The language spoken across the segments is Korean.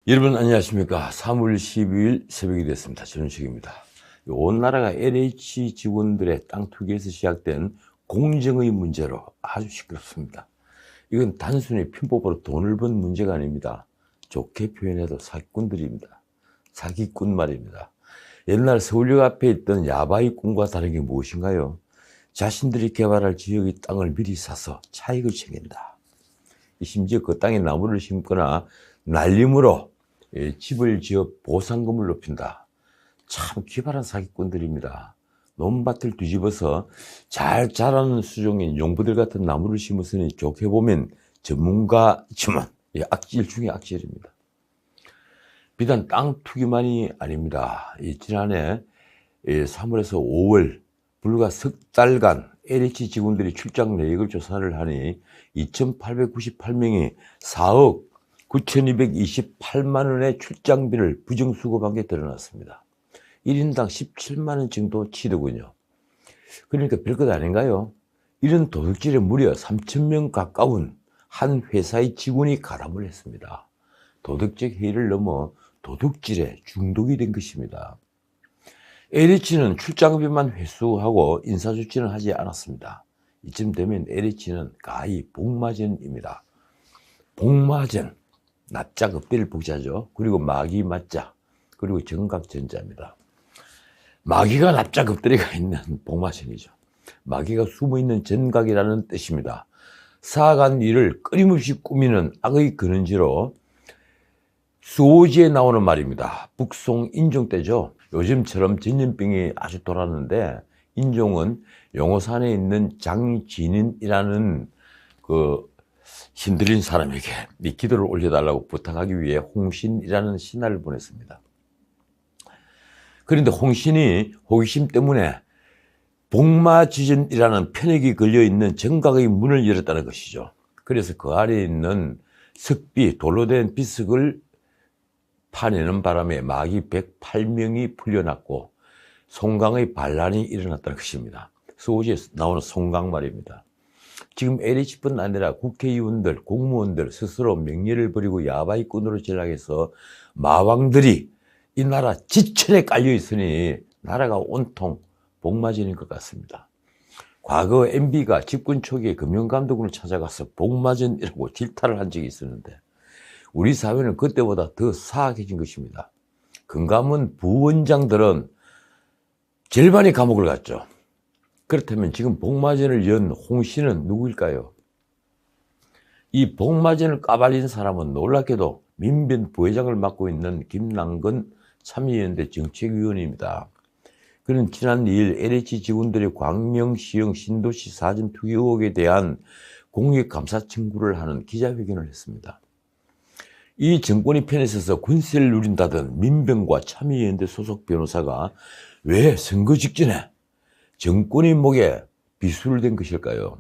여러분 안녕하십니까. 3월 12일 새벽이 됐습니다. 전우식입니다. 온 나라가 LH 직원들의 땅 투기에서 시작된 공정의 문제로 아주 시끄럽습니다. 이건 단순히 편법으로 돈을 번 문제가 아닙니다. 좋게 표현해도 사기꾼들입니다. 사기꾼 말입니다. 옛날 서울역 앞에 있던 야바이꾼과 다른 게 무엇인가요? 자신들이 개발할 지역의 땅을 미리 사서 차익을 챙긴다. 심지어 그 땅에 나무를 심거나 날림으로 집을 지어 보상금을 높인다. 참 기발한 사기꾼들입니다. 논밭을 뒤집어서 잘 자라는 수종인 용부들 같은 나무를 심었으니 좋게 보면 전문가지만 악질 중에 악질입니다. 비단 땅 투기만이 아닙니다. 지난해 3월에서 5월 불과 석 달간 LH 직원들이 출장 내역을 조사를 하니 2,898명이 4억 9,228만 원의 출장비를 부정수급한 게 드러났습니다. 1인당 17만 원 정도 치더군요. 그러니까 별것 아닌가요? 이런 도둑질에 무려 3,000명 가까운 한 회사의 직원이 가담을 했습니다. 도덕적 해이를 넘어 도둑질에 중독이 된 것입니다. LH는 출장비만 회수하고 인사조치는 하지 않았습니다. 이쯤 되면 LH는 가히 복마전입니다. 복마전, 납작 엎드릴 복자죠. 그리고 마귀 맞자, 그리고 정각전자입니다. 마귀가 납작 엎드리가 있는 복마전이죠. 마귀가 숨어있는 전각이라는 뜻입니다. 사악한 일을 끊임없이 꾸미는 악의 근원지로 수오지에 나오는 말입니다. 북송 인종 때죠. 요즘처럼 전염병이 아주 돌았는데 인종은 용호산에 있는 장진인이라는 힘들린 사람에게 기도를 올려달라고 부탁하기 위해 홍신이라는 신하를 보냈습니다. 그런데 홍신이 호기심 때문에 복마지전이라는 편액이 걸려있는 정각의 문을 열었다는 것이죠. 그래서 그 아래에 있는 석비, 돌로 된 비석을 파내는 바람에 마귀 108명이 풀려났고 송강의 반란이 일어났다는 것입니다. 수오지에 나오는 송강 말입니다. 지금 LH뿐 아니라 국회의원들, 공무원들 스스로 명예를 버리고 야바이꾼으로 전락해서 마왕들이 이 나라 지천에 깔려 있으니 나라가 온통 복마전인 것 같습니다. 과거 MB가 집권 초기에 금융감독원을 찾아가서 복마전이라고 질타를 한 적이 있었는데 우리 사회는 그때보다 더 사악해진 것입니다. 금감원 부원장들은 절반이 감옥을 갔죠. 그렇다면 지금 복마전을 연 홍씨는 누구일까요? 이 복마전을 까발린 사람은 놀랍게도 민변 부회장을 맡고 있는 김남근 참여연대 정책위원입니다. 그는 지난 2일 LH 직원들의 광명시형 신도시 사전 투기 의혹에 대한 공익감사 청구를 하는 기자회견을 했습니다. 이 정권이 편에 서서 권세를 누린다던 민변과 참여연대 소속 변호사가 왜 선거 직전에 정권의 목에 비수를 것일까요?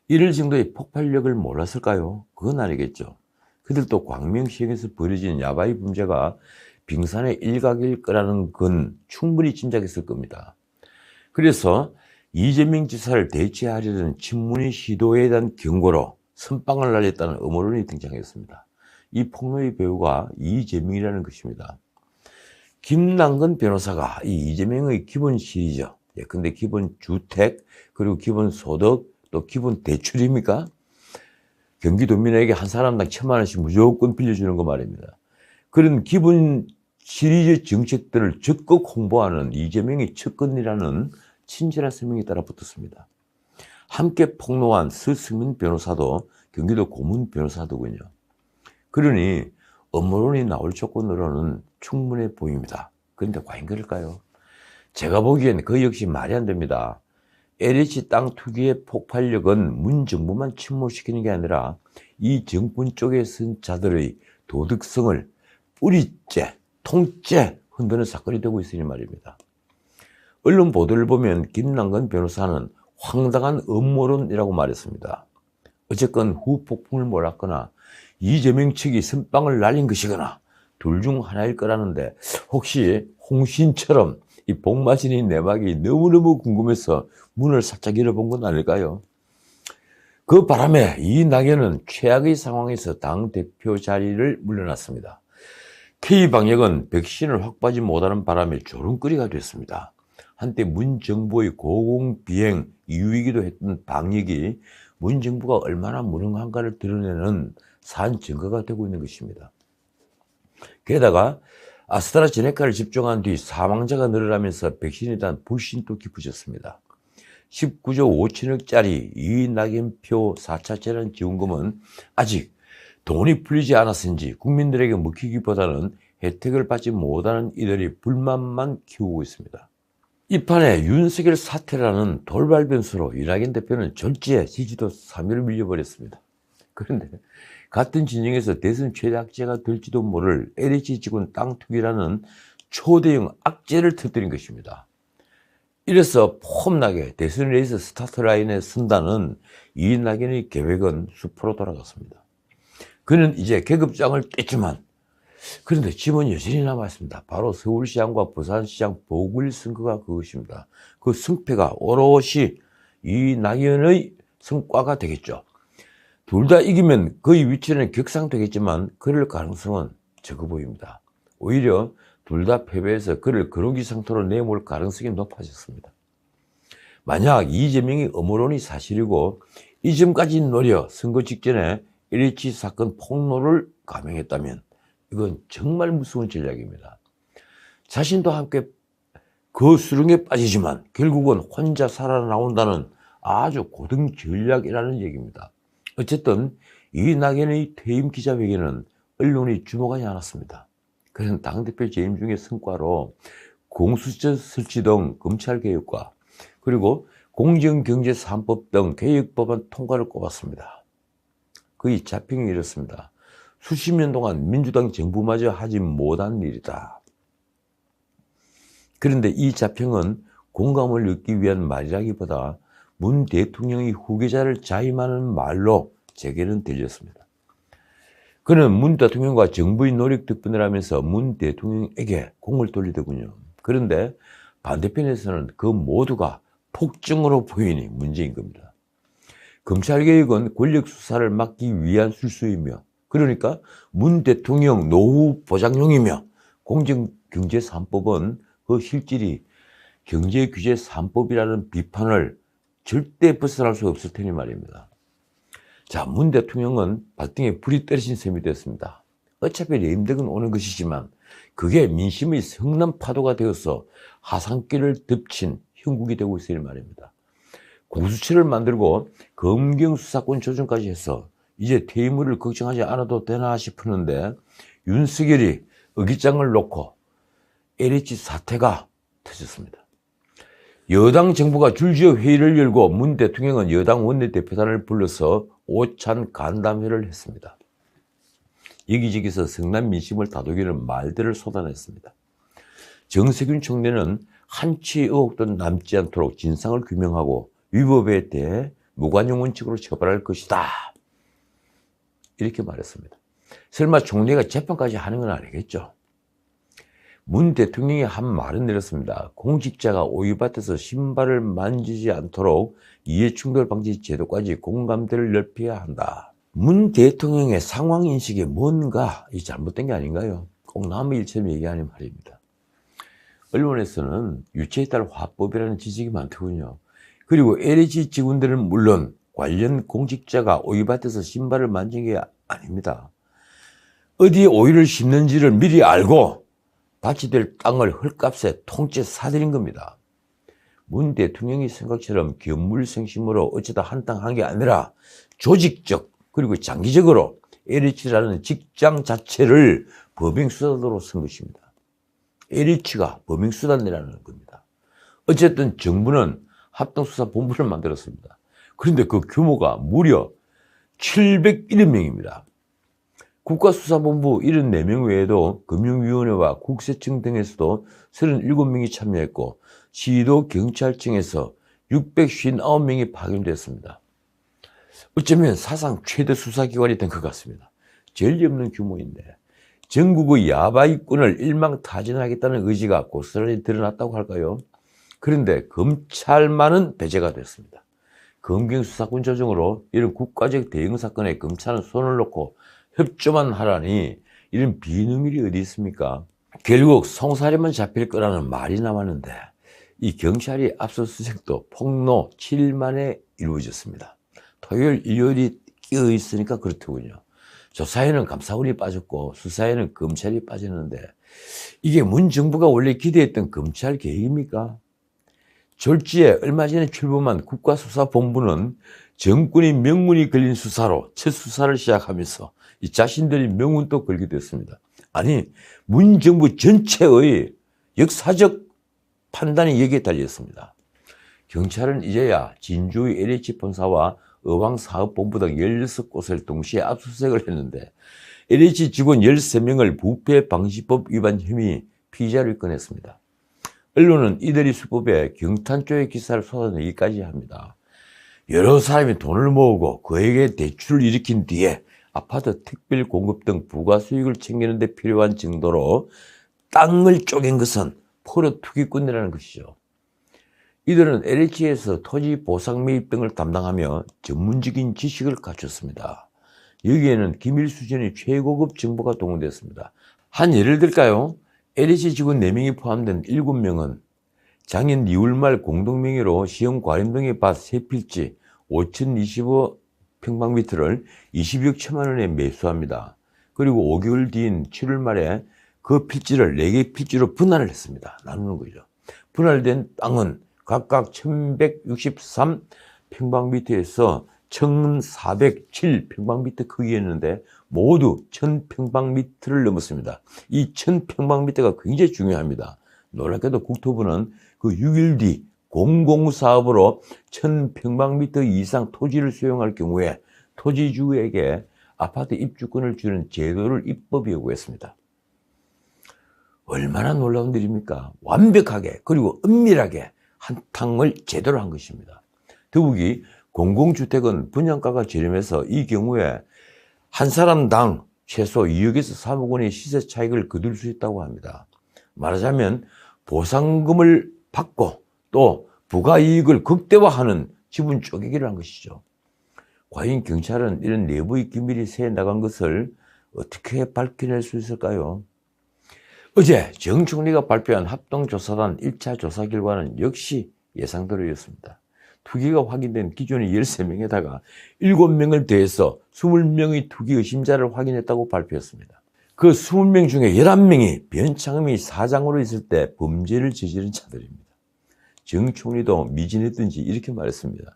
이럴 정도의 폭발력을 몰랐을까요? 그건 아니겠죠. 그들도 광명시에서 벌어진 야바이 범죄가 빙산의 일각일 거라는 건 충분히 짐작했을 겁니다. 그래서 이재명 지사를 대체하려는 친문의 시도에 대한 경고로 선빵을 날렸다는 음모론이 등장했습니다. 이 폭로의 배우가 이재명이라는 것입니다. 김남근 변호사가 이 이재명의 기본 시리죠. 근데 기본 주택, 그리고 기본 소득, 또 기본 대출입니까? 경기도민에게 한 사람당 1,000만 원씩 무조건 빌려주는 거 말입니다. 그런 기본 시리즈 정책들을 적극 홍보하는 이재명의 측근이라는 친절한 설명이 따라 붙었습니다. 함께 폭로한 서승민 변호사도 경기도 고문 변호사더군요. 그러니 음모론이 나올 조건으로는 충분해 보입니다. 그런데 과연 그럴까요? 제가 보기엔 그 역시 말이 안 됩니다. LH 땅 투기의 폭발력은 문 정부만 침몰시키는 게 아니라 이 정권 쪽에 쓴 자들의 도덕성을 뿌리째, 통째 흔드는 사건이 되고 있으니 말입니다. 언론 보도를 보면 김남근 변호사는 황당한 음모론이라고 말했습니다. 어쨌건 후폭풍을 몰았거나 이재명 측이 선빵을 날린 것이거나 둘 중 하나일 거라는데 혹시 홍신처럼 이 복마진의 내막이 너무너무 궁금해서 문을 살짝 열어본 건 아닐까요? 그 바람에 이 낙연은 최악의 상황에서 당대표 자리를 물러났습니다. K방역은 백신을 확보하지 못하는 바람에 조롱거리가 됐습니다. 한때 문 정부의 고공비행 이유이기도 했던 방역이 문 정부가 얼마나 무능한가를 드러내는 산 증거가 되고 있는 것입니다. 게다가 아스트라제네카를 접종한 뒤 사망자가 늘어나면서 백신에 대한 불신도 깊어졌습니다. 19조 5천억짜리 이낙연표 4차 재난지원금은 아직 돈이 풀리지 않았는지 국민들에게 먹히기보다는 혜택을 받지 못하는 이들이 불만만 키우고 있습니다. 이 판에 윤석열 사태라는 돌발 변수로 이낙연 대표는 졸지에 지지도 3위를 밀려버렸습니다. 그런데 같은 진영에서 대선 최대 악재가 될지도 모를 LH 지분 땅 투기라는 초대형 악재를 터뜨린 것입니다. 이래서 폼나게 대선 레이스 스타트 라인에 선다는 이낙연의 계획은 수포로 돌아갔습니다. 그는 이제 계급장을 뗐지만 그런데 짐은 여전히 남아있습니다. 바로 서울시장과 부산시장 보궐선거가 그것입니다. 그 승패가 오롯이 이낙연의 성과가 되겠죠. 둘 다 이기면 그의 위치는 격상되겠지만 그럴 가능성은 적어 보입니다. 오히려 둘 다 패배해서 그를 거루기상토로 내몰 가능성이 높아졌습니다. 만약 이재명의 음모론이 사실이고 이 점까지 노려 선거 직전에 LH 사건 폭로를 감행했다면 이건 정말 무서운 전략입니다. 자신도 함께 그 수렁에 빠지지만 결국은 혼자 살아나온다는 아주 고등 전략이라는 얘기입니다. 어쨌든 이낙연의 퇴임 기자회견은 언론이 주목하지 않았습니다. 그는 당대표 재임 중의 성과로 공수처 설치 등 검찰개혁과 그리고 공정경제 3법 등 개혁법안 통과를 꼽았습니다. 그의 자평이 이렇습니다. 수십 년 동안 민주당 정부마저 하지 못한 일이다. 그런데 이 자평은 공감을 얻기 위한 말이라기보다 문 대통령의 후계자를 자임하는 말로 제게는 들렸습니다. 그는 문 대통령과 정부의 노력 덕분이라면서 문 대통령에게 공을 돌리더군요. 그런데 반대편에서는 그 모두가 폭정으로 보이니 문제인 겁니다. 검찰개혁은 권력 수사를 막기 위한 술수이며 그러니까 문 대통령 노후 보장용이며 공정경제 3법은 그 실질이 경제규제 3법이라는 비판을 절대 벗어날 수 없을 테니 말입니다. 자, 문 대통령은 발등에 불이 떨어진 셈이 됐습니다. 어차피 레임덕은 오는 것이지만 그게 민심의 성난 파도가 되어서 하산길을 덮친 형국이 되고 있으니 말입니다. 공수처를 만들고 검경수사권 조정까지 해서 이제 퇴임을 걱정하지 않아도 되나 싶었는데 윤석열이 의기장을 놓고 LH 사태가 터졌습니다. 여당 정부가 줄지어 회의를 열고 문 대통령은 여당 원내대표단을 불러서 오찬 간담회를 했습니다. 여기저기서 성난 민심을 다독이는 말들을 쏟아냈습니다. 정세균 총리는 한치의 의혹도 남지 않도록 진상을 규명하고 위법에 대해 무관용 원칙으로 처벌할 것이다. 이렇게 말했습니다. 설마 총리가 재판까지 하는 건 아니겠죠? 문 대통령이 한 말은 이렇습니다. 공직자가 오이밭에서 신발을 만지지 않도록 이해충돌 방지 제도까지 공감대를 넓혀야 한다. 문 대통령의 상황인식에 뭔가 잘못된 게 아닌가요? 꼭 남의 일처럼 얘기하는 말입니다. 언론에서는 유체에 따른 화법이라는 지적이 많더군요. 그리고 LH 직원들은 물론 관련 공직자가 오이밭에서 신발을 만진 게 아닙니다. 어디에 오이를 심는지를 미리 알고 밭이 될 땅을 헐값에 통째 사들인 겁니다. 문 대통령이 생각처럼 견물생심으로 어쩌다 한 땅 한 게 아니라 조직적 그리고 장기적으로 LH라는 직장 자체를 범행수단으로 쓴 것입니다. LH가 범행수단이라는 겁니다. 어쨌든 정부는 합동수사본부를 만들었습니다. 그런데 그 규모가 무려 701명입니다. 국가수사본부 74명 외에도 금융위원회와 국세청 등에서도 37명이 참여했고 시도 경찰청에서 659명이 파견됐습니다. 어쩌면 사상 최대 수사기관이 된 것 같습니다. 제일 없는 규모인데 전국의 야바이꾼을 일망타진하겠다는 의지가 고스란히 드러났다고 할까요? 그런데 검찰만은 배제가 됐습니다. 검경수사권 조정으로 이런 국가적 대형 사건에 검찰은 손을 놓고 협조만 하라니 이런 비능률이 어디 있습니까? 결국 송사리만 잡힐 거라는 말이 남았는데 이 경찰이 압수수색도 폭로 7일 만에 이루어졌습니다. 토요일, 일요일이 끼어 있으니까 그렇더군요. 조사에는 감사원이 빠졌고 수사에는 검찰이 빠졌는데 이게 문 정부가 원래 기대했던 검찰 계획입니까? 졸지에 얼마 전에 출범한 국가수사본부는 정권의 명운이 걸린 수사로 첫 수사를 시작하면서 이 자신들이 명운도 걸게 됐습니다. 아니, 문정부 전체의 역사적 판단이 여기에 달렸습니다. 경찰은 이제야 진주의 LH 본사와 어방사업본부 등 16곳을 동시에 압수수색을 했는데 LH 직원 13명을 부패방지법 위반 혐의 피의자로 입건했습니다. 언론은 이들이 수법에 경탄조의 기사를 쏟아내기까지 합니다. 여러 사람이 돈을 모으고 그에게 대출을 일으킨 뒤에 아파트 특별 공급 등 부가 수익을 챙기는 데 필요한 정도로 땅을 쪼갠 것은 포로 투기꾼이라는 것이죠. 이들은 LH에서 토지 보상 매입 등을 담당하며 전문적인 지식을 갖췄습니다. 여기에는 기밀 수준의 최고급 정보가 동원됐습니다. 한 예를 들까요? LH 직원 4명이 포함된 7명은 작년 2월 말 공동명의로 시형 과림동의 밭 3필지 5,025평방미터를 22억 1천만 원에 매수합니다. 그리고 5개월 뒤인 7월 말에 그 필지를 4개 필지로 분할을 했습니다. 나누는 거죠. 분할된 땅은 각각 1,163평방미터에서 1,407평방미터 크기였는데 모두 1,000평방미터를 넘었습니다. 이 1,000평방미터가 굉장히 중요합니다. 놀랍게도 국토부는 그 6일 뒤 공공사업으로 1,000평방미터 이상 토지를 수용할 경우에 토지주에게 아파트 입주권을 주는 제도를 입법 요구했습니다. 얼마나 놀라운 일입니까? 완벽하게 그리고 은밀하게 한탕을 제대로 한 것입니다. 더욱이 공공주택은 분양가가 저렴해서 이 경우에 한 사람당 최소 2억에서 3억 원의 시세 차익을 거둘 수 있다고 합니다. 말하자면 보상금을 받고 또 부가이익을 극대화하는 지분 쪼개기를 한 것이죠. 과연 경찰은 이런 내부의 기밀이 새어 나간 것을 어떻게 밝혀낼 수 있을까요? 어제 정 총리가 발표한 합동조사단 1차 조사 결과는 역시 예상대로였습니다. 투기가 확인된 기존의 13명에다가 7명을 더해서 20명의 투기 의심자를 확인했다고 발표했습니다. 그 20명 중에 11명이 변창흠이 사장으로 있을 때 범죄를 저지른 자들입니다. 정 총리도 미진했던지 이렇게 말했습니다.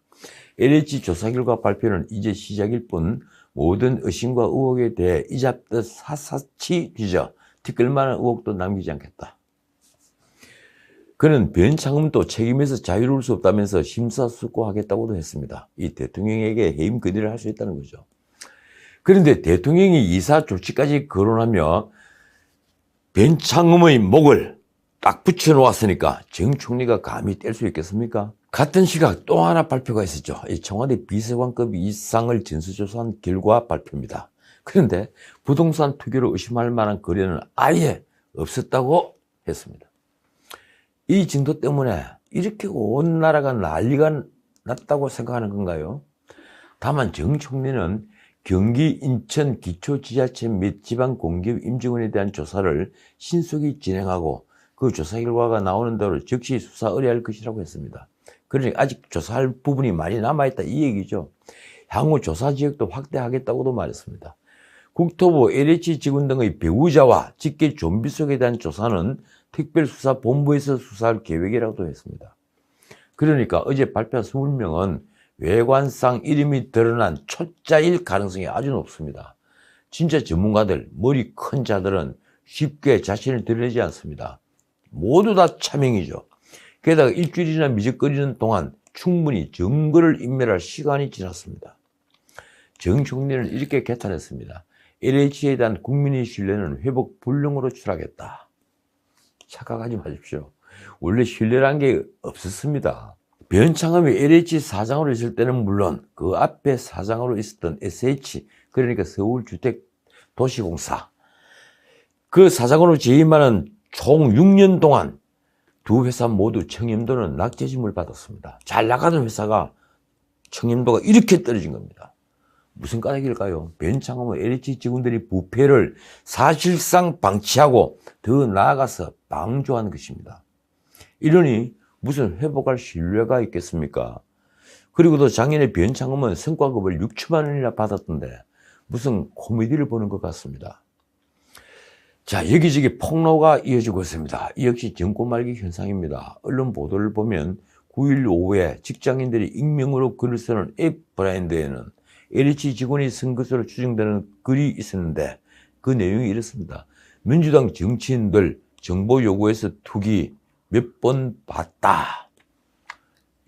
LH 조사 결과 발표는 이제 시작일 뿐 모든 의심과 의혹에 대해 이잡듯 샅샅이 뒤져 티끌만한 의혹도 남기지 않겠다. 그는 변창흠도 책임에서 자유로울 수 없다면서 심사숙고하겠다고도 했습니다. 이 대통령에게 해임 건의를 할 수 있다는 거죠. 그런데 대통령이 이사 조치까지 거론하며 변창흠의 목을 딱 붙여놓았으니까 정 총리가 감히 뗄 수 있겠습니까? 같은 시각 또 하나 발표가 있었죠. 이 청와대 비서관급 이상을 진수조사한 결과 발표입니다. 그런데 부동산 투기로 의심할 만한 거래는 아예 없었다고 했습니다. 이 정도 때문에 이렇게 온 나라가 난리가 났다고 생각하는 건가요? 다만 정 총리는 경기, 인천 기초지자체 및 지방공기업 임직원에 대한 조사를 신속히 진행하고 그 조사 결과가 나오는 대로 즉시 수사 의뢰할 것이라고 했습니다. 그러니까 아직 조사할 부분이 많이 남아있다 이 얘기죠. 향후 조사 지역도 확대하겠다고도 말했습니다. 국토부 LH 직원 등의 배우자와 직계 좀비 속에 대한 조사는 특별수사본부에서 수사할 계획이라고도 했습니다. 그러니까 어제 발표한 20명은 외관상 이름이 드러난 초짜일 가능성이 아주 높습니다. 진짜 전문가들, 머리 큰 자들은 쉽게 자신을 드러내지 않습니다. 모두 다 차명이죠. 게다가 일주일이나 미적거리는 동안 충분히 증거를 인멸할 시간이 지났습니다. 정 총리는 이렇게 개탄했습니다. LH에 대한 국민의 신뢰는 회복 불능으로 추락했다. 착각하지 마십시오. 원래 신뢰란 게 없었습니다. 변창흠이 LH 사장으로 있을 때는 물론 그 앞에 사장으로 있었던 SH, 그러니까 서울주택도시공사, 그 사장으로 재임하는 총 6년 동안 두 회사 모두 청렴도는 낙제짐을 받았습니다. 잘 나가던 회사가 청렴도가 이렇게 떨어진 겁니다. 무슨 까닭일까요? 변창흠은 LH 직원들이 부패를 사실상 방치하고 더 나아가서 방조하는 것입니다. 이러니 무슨 회복할 신뢰가 있겠습니까? 그리고 또 작년에 변창흠은 성과급을 6천만 원이나 받았던데 무슨 코미디를 보는 것 같습니다. 자, 여기저기 폭로가 이어지고 있습니다. 이 역시 정권 말기 현상입니다. 언론 보도를 보면 9일 오후에 직장인들이 익명으로 글을 쓰는 앱 브라인드에는 LH 직원이 쓴 것으로 추정되는 글이 있었는데 그 내용이 이렇습니다. 민주당 정치인들 정보 요구에서 투기 몇 번 봤다.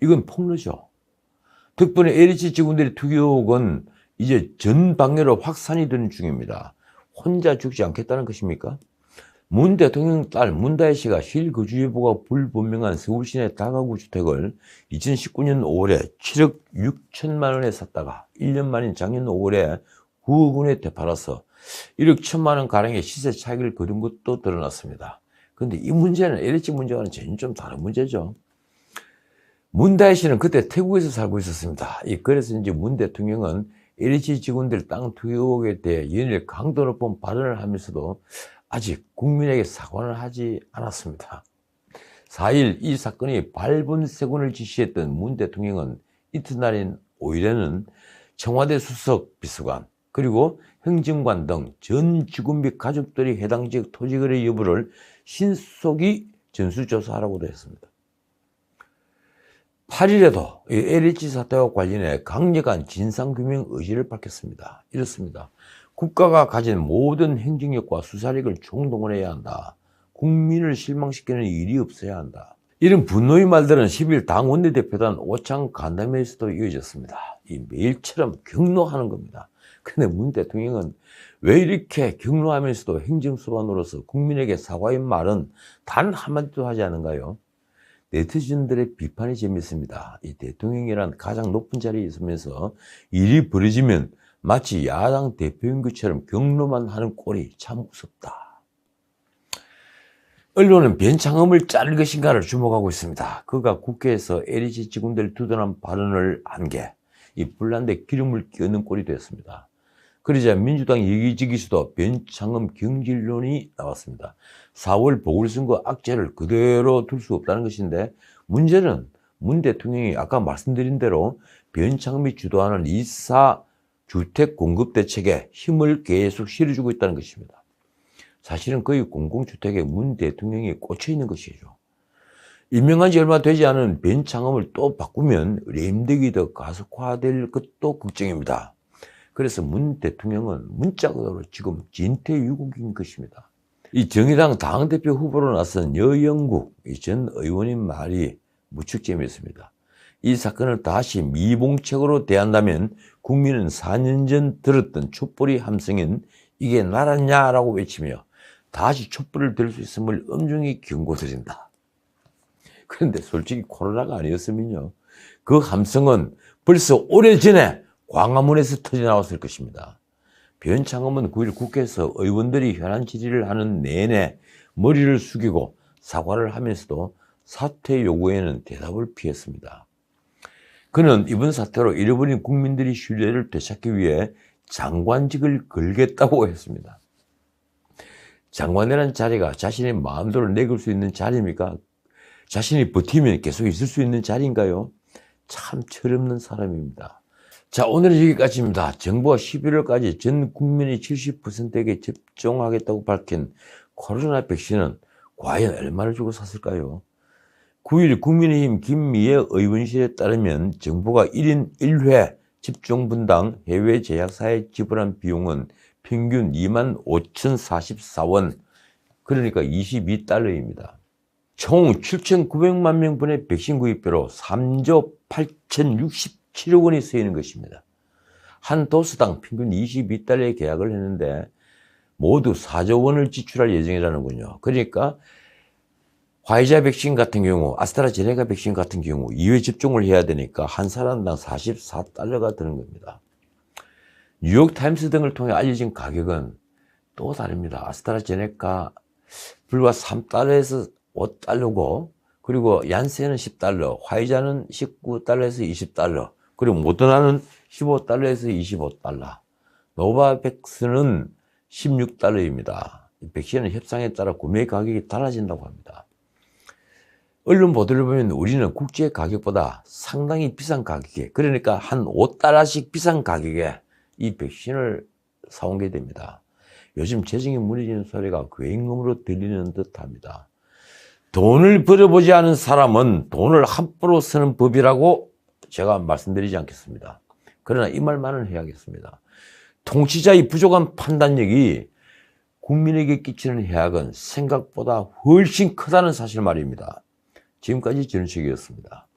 이건 폭로죠. 덕분에 LH 직원들의 투기 의혹은 이제 전 방해로 확산이 되는 중입니다. 혼자 죽지 않겠다는 것입니까? 문 대통령 딸 문다혜 씨가 실거주 여부가 불분명한 서울 시내 다가구 주택을 2019년 5월에 7억 6천만 원에 샀다가 1년 만인 작년 5월에 9억 원에 되팔아서 1억 1천만 원 가량의 시세 차익을 거둔 것도 드러났습니다. 그런데 이 문제는 LH 문제와는 전혀 좀 다른 문제죠. 문다혜 씨는 그때 태국에서 살고 있었습니다. 그래서 이제 문 대통령은 LH 직원들 땅 투기 의혹에 대해 연일 강도 높은 발언을 하면서도 아직 국민에게 사과는 하지 않았습니다. 4일 이 사건이 발본색원을 지시했던 문 대통령은 이튿날인 5일에는 청와대 수석 비서관 그리고 행정관 등 전 직원 및 가족들이 해당 지역 토지거래 여부를 신속히 전수조사하라고도 했습니다. 8일에도 LH 사태와 관련해 강력한 진상규명 의지를 밝혔습니다. 이렇습니다. 국가가 가진 모든 행정력과 수사력을 총동원해야 한다. 국민을 실망시키는 일이 없어야 한다. 이런 분노의 말들은 10일 당 원내대표단 오창 간담회에서도 이어졌습니다. 이 매일처럼 격노하는 겁니다. 그런데 문 대통령은 왜 이렇게 격노하면서도 행정수반으로서 국민에게 사과의 말은 단 한마디도 하지 않은가요? 네티즌들의 비판이 재밌습니다. 이 대통령이란 가장 높은 자리에 있으면서 일이 벌어지면 마치 야당 대표인 것처럼 격노만 하는 꼴이 참 무섭다. 언론은 변창흠을 자를 것인가를 주목하고 있습니다. 그가 국회에서 LH 직원들 두둔한 발언을 한 게 이 불난데 기름을 끼얹는 꼴이 되었습니다. 그러자 민주당 여기저기서도 변창흠 경질론이 나왔습니다. 4월 보궐선거 악재를 그대로 둘 수 없다는 것인데 문제는 문 대통령이 아까 말씀드린 대로 변창흠이 주도하는 2사 주택 공급 대책에 힘을 계속 실어주고 있다는 것입니다. 사실은 거의 공공주택에 문 대통령이 꽂혀 있는 것이죠. 임명한 지 얼마 되지 않은 변창흠을 또 바꾸면 렘덕이 더 가속화될 것도 걱정입니다. 그래서 문 대통령은 문자 그대로 지금 진퇴유곡인 것입니다. 이 정의당 당대표 후보로 나선 여영국 전 의원님 말이 무척 재미있습니다. 이 사건을 다시 미봉책으로 대한다면 국민은 4년 전 들었던 촛불의 함성인 이게 나라냐라고 외치며 다시 촛불을 들 수 있음을 엄중히 경고드린다. 그런데 솔직히 코로나가 아니었으면요. 그 함성은 벌써 오래전에 광화문에서 터져나왔을 것입니다. 변창흠은 9일 국회에서 의원들이 현안 질의를 하는 내내 머리를 숙이고 사과를 하면서도 사퇴 요구에는 대답을 피했습니다. 그는 이번 사태로 잃어버린 국민들의 신뢰를 되찾기 위해 장관직을 걸겠다고 했습니다. 장관이라는 자리가 자신의 마음대로 내걸 수 있는 자리입니까? 자신이 버티면 계속 있을 수 있는 자리인가요? 참 철없는 사람입니다. 자, 오늘은 여기까지입니다. 정부가 11월까지 전 국민의 70%에게 접종하겠다고 밝힌 코로나 백신은 과연 얼마를 주고 샀을까요? 9일 국민의힘 김미애 의원실에 따르면 정부가 1인 1회 접종 분당 해외 제약사에 지불한 비용은 평균 25,044원, 그러니까 22달러입니다. 총 7,900만 명분의 백신 구입비로 3조 8,067억 원이 쓰이는 것입니다. 한 도수당 평균 22달러의 계약을 했는데 모두 4조 원을 지출할 예정이라는군요. 그러니까 화이자 백신 같은 경우, 아스트라제네카 백신 같은 경우 2회 접종을 해야 되니까 한 사람당 44달러가 드는 겁니다. 뉴욕타임스 등을 통해 알려진 가격은 또 다릅니다. 아스트라제네카 불과 3달러에서 5달러고, 그리고 얀센은 10달러, 화이자는 19달러에서 20달러, 그리고 모더나는 15달러에서 25달러. 노바백스는 16달러입니다. 백신은 협상에 따라 구매 가격이 달라진다고 합니다. 언론 보도를 보면 우리는 국제 가격보다 상당히 비싼 가격에, 그러니까 한 5달러씩 비싼 가격에 이 백신을 사온 게 됩니다. 요즘 재정이 무너지는 소리가 굉음으로 들리는 듯 합니다. 돈을 벌어보지 않은 사람은 돈을 함부로 쓰는 법이라고 제가 말씀드리지 않겠습니다. 그러나 이 말만은 해야겠습니다. 통치자의 부족한 판단력이 국민에게 끼치는 해악은 생각보다 훨씬 크다는 사실 말입니다. 지금까지 전우식이었습니다.